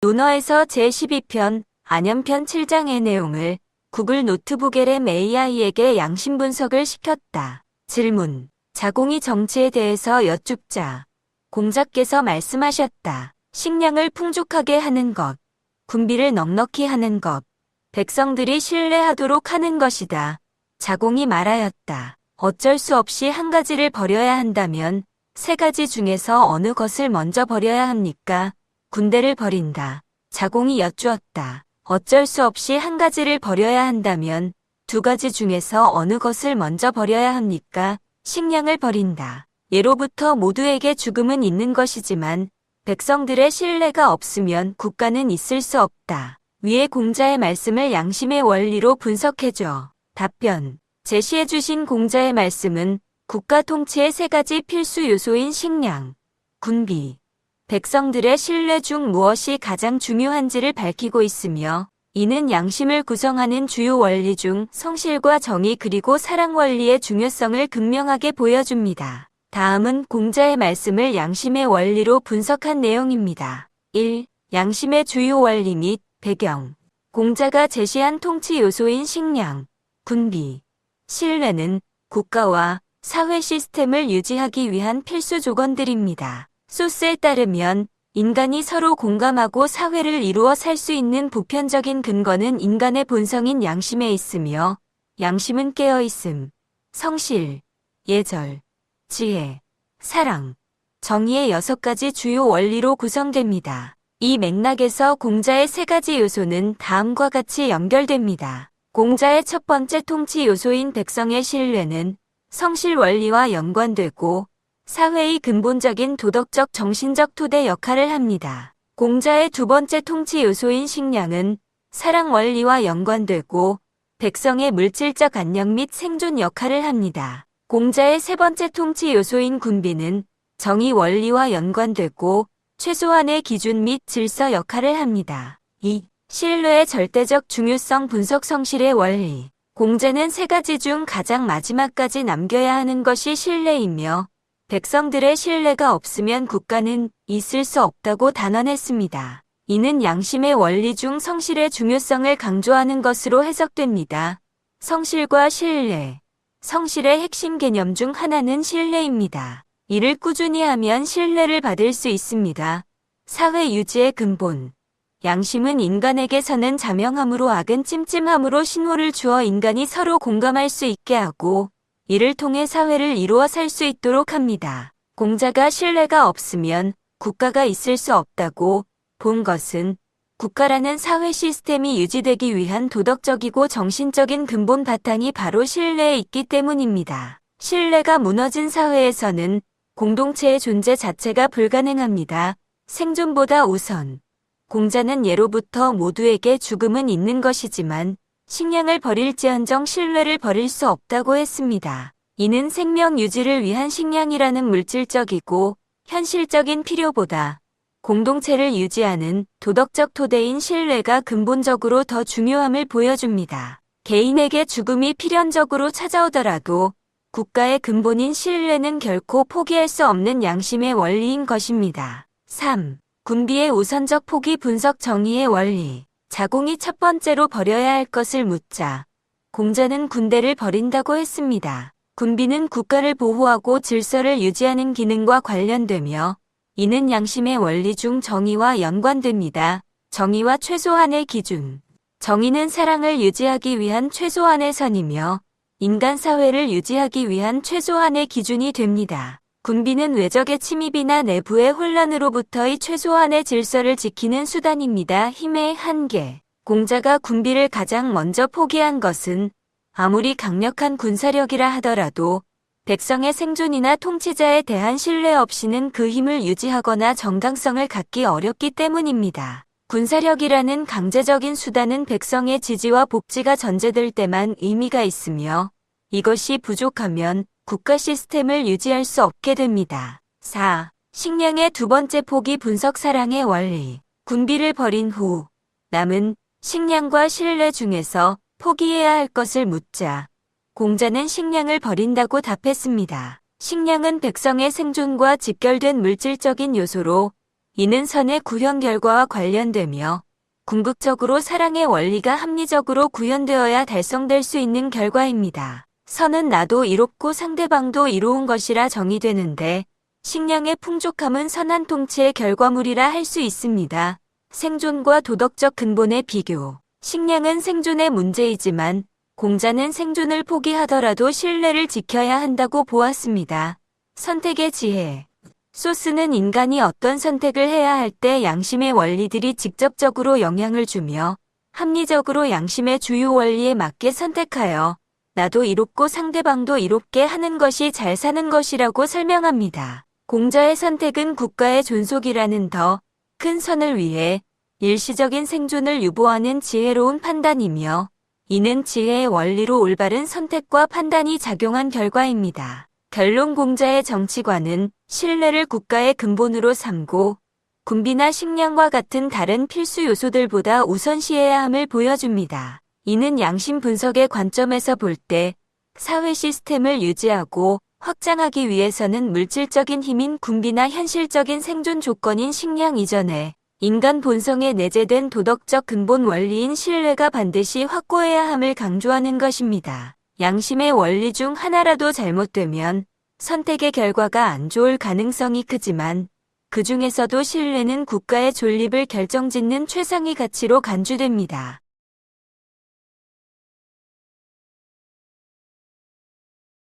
논어에서 제12편 안연편 7장의 내용을 구글 노트북 LM AI에게 양심 분석을 시켰다. 질문. 자공이 정치에 대해서 여쭙자 공자께서 말씀하셨다. 식량을 풍족하게 하는 것, 군비를 넉넉히 하는 것, 백성들이 신뢰하도록 하는 것이다. 자공이 말하였다. 어쩔 수 없이 한 가지를 버려야 한다면 세 가지 중에서 어느 것을 먼저 버려야 합니까? 군대를 버린다. 자공이 여쭈었다. 어쩔 수 없이 한 가지를 버려야 한다면 두 가지 중에서 어느 것을 먼저 버려야 합니까? 식량을 버린다. 예로부터 모두에게 죽음은 있는 것이지만 백성들의 신뢰가 없으면 국가는 있을 수 없다. 위의 공자의 말씀을 양심의 원리로 분석해줘. 답변. 제시해주신 공자의 말씀은 국가 통치의 세 가지 필수 요소인 식량, 군비, 백성들의 신뢰 중 무엇이 가장 중요한지를 밝히고 있으며 이는 양심을 구성하는 주요 원리 중 성실과 정의 그리고 사랑 원리의 중요성을 극명하게 보여줍니다. 다음은 공자의 말씀을 양심의 원리로 분석한 내용입니다. 1. 양심의 주요 원리 및 배경. 공자가 제시한 통치 요소인 식량, 군비, 신뢰는 국가와 사회 시스템을 유지하기 위한 필수 조건들입니다. 소스에 따르면 인간이 서로 공감하고 사회를 이루어 살 수 있는 보편적인 근거는 인간의 본성인 양심에 있으며 양심은 깨어있음, 성실, 예절, 지혜, 사랑, 정의의 6가지 주요 원리로 구성됩니다. 이 맥락에서 공자의 세 가지 요소는 다음과 같이 연결됩니다. 공자의 첫 번째 통치 요소인 백성의 신뢰는 성실 원리와 연관되고 사회의 근본적인 도덕적 정신적 토대 역할을 합니다. 공자의 두 번째 통치 요소인 식량은 사랑 원리와 연관되고 백성의 물질적 안녕 및 생존 역할을 합니다. 공자의 세 번째 통치 요소인 군비는 정의 원리와 연관되고 최소한의 기준 및 질서 역할을 합니다. 2. 신뢰의 절대적 중요성 분석 성실의 원리. 공자는 세 가지 중 가장 마지막까지 남겨야 하는 것이 신뢰이며 백성들의 신뢰가 없으면 국가는 있을 수 없다고 단언했습니다. 이는 양심의 원리 중 성실의 중요성을 강조하는 것으로 해석됩니다. 성실과 신뢰. 성실의 핵심 개념 중 하나는 신뢰입니다. 이를 꾸준히 하면 신뢰를 받을 수 있습니다. 사회 유지의 근본. 양심은 인간에게서는 자명함으로 악은 찜찜함으로 신호를 주어 인간이 서로 공감할 수 있게 하고 이를 통해 사회를 이루어 살 수 있도록 합니다. 공자가 신뢰가 없으면 국가가 있을 수 없다고 본 것은 국가라는 사회 시스템이 유지되기 위한 도덕적이고 정신적인 근본 바탕이 바로 신뢰에 있기 때문입니다. 신뢰가 무너진 사회에서는 공동체의 존재 자체가 불가능합니다. 생존보다 우선. 공자는 예로부터 모두에게 죽음은 있는 것이지만 식량을 버릴지언정 신뢰를 버릴 수 없다고 했습니다. 이는 생명 유지를 위한 식량이라는 물질적이고 현실적인 필요보다 공동체를 유지하는 도덕적 토대인 신뢰가 근본적으로 더 중요함을 보여줍니다. 개인에게 죽음이 필연적으로 찾아오더라도 국가의 근본인 신뢰는 결코 포기할 수 없는 양심의 원리인 것입니다. 3. 군비의 우선적 포기 분석 정의의 원리. 자공이 첫 번째로 버려야 할 것을 묻자 공자는 군대를 버린다고 했습니다. 군비는 국가를 보호하고 질서를 유지하는 기능과 관련되며 이는 양심의 원리 중 정의와 연관됩니다. 정의와 최소한의 기준. 정의는 사랑을 유지하기 위한 최소한의 선이며 인간 사회를 유지하기 위한 최소한의 기준이 됩니다. 군비는 외적의 침입이나 내부의 혼란으로부터의 최소한의 질서를 지키는 수단입니다. 힘의 한계. 공자가 군비를 가장 먼저 포기한 것은 아무리 강력한 군사력이라 하더라도 백성의 생존이나 통치자에 대한 신뢰 없이는 그 힘을 유지하거나 정당성을 갖기 어렵기 때문입니다. 군사력이라는 강제적인 수단은 백성의 지지와 복지가 전제될 때만 의미가 있으며 이것이 부족하면 국가 시스템을 유지할 수 없게 됩니다. 4. 식량의 두 번째 포기 분석 사랑의 원리. 군비를 버린 후 남은 식량과 신뢰 중에서 포기해야 할 것을 묻자 공자는 식량을 버린다고 답했습니다. 식량은 백성의 생존과 직결된 물질적인 요소로 이는 선의 구현 결과와 관련되며 궁극적으로 사랑의 원리가 합리적으로 구현되어야 달성될 수 있는 결과입니다. 선은 나도 이롭고 상대방도 이로운 것이라 정의되는데 식량의 풍족함은 선한 통치의 결과물이라 할 수 있습니다. 생존과 도덕적 근본의 비교. 식량은 생존의 문제이지만 공자는 생존을 포기하더라도 신뢰를 지켜야 한다고 보았습니다. 선택의 지혜. 소스는 인간이 어떤 선택을 해야 할 때 양심의 원리들이 직접적으로 영향을 주며 합리적으로 양심의 주요 원리에 맞게 선택하여 나도 이롭고 상대방도 이롭게 하는 것이 잘 사는 것이라고 설명합니다. 공자의 선택은 국가의 존속이라는 더 큰 선을 위해 일시적인 생존을 유보하는 지혜로운 판단이며 이는 지혜의 원리로 올바른 선택과 판단이 작용한 결과입니다. 결론 공자의 정치관은 신뢰를 국가의 근본으로 삼고 군비나 식량과 같은 다른 필수 요소들보다 우선시해야 함을 보여줍니다. 이는 양심 분석의 관점에서 볼 때 사회 시스템을 유지하고 확장하기 위해서는 물질적인 힘인 군비나 현실적인 생존 조건인 식량 이전에 인간 본성에 내재된 도덕적 근본 원리인 신뢰가 반드시 확고해야 함을 강조하는 것입니다. 양심의 원리 중 하나라도 잘못되면 선택의 결과가 안 좋을 가능성이 크지만 그 중에서도 신뢰는 국가의 존립을 결정짓는 최상위 가치로 간주됩니다.